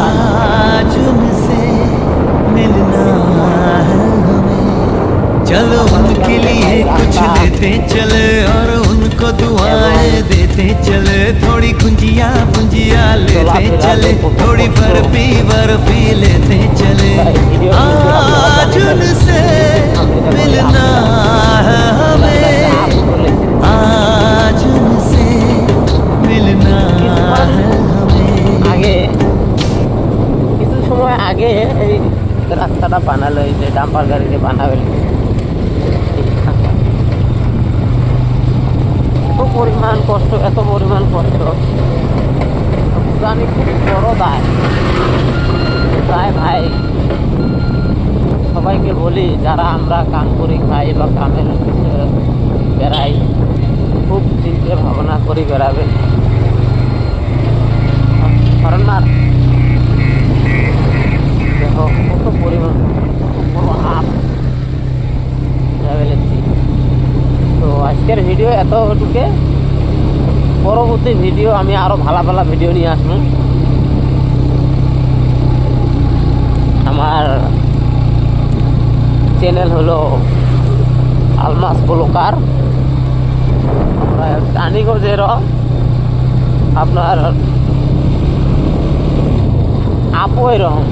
आज उनसे मिलना है हमें, चलो उनके लिए कुछ लेते चले और उनको दुआएं देते चले, थोड़ी गुंजिया गुंजिया लेते चले, थोड़ी बर्फी बर्फी लेते चले। आज उनसे मिलना है हमें, आज उनसे मिलना है हमें। আগে কিছু সময় আগে এই রাস্তাটা বানালো, এই যে ডাম্পার গাড়িতে বানাবে, এত পরিমাণ কষ্ট, এত পরিমাণ কষ্ট, জানি খুব বড় দায়। তাই ভাই সবাইকে বলি, যারা আমরা কাম করি খাই বা কামের বেড়াই, খুব চিন্তা ভাবনা করি বেড়াবেন। কারণ না দেখো কত পরিমাণ বড় আপ ফেলেছি। তো আজকের ভিডিও এতটুকু, পরবর্তী ভিডিও আমি আরো ভালো ভালো ভিডিও নিয়ে আসবো। আমার চ্যানেল হলো আলমাস ব্লকার। আমরা টানিগঞ্জের আপনার আপো এরকম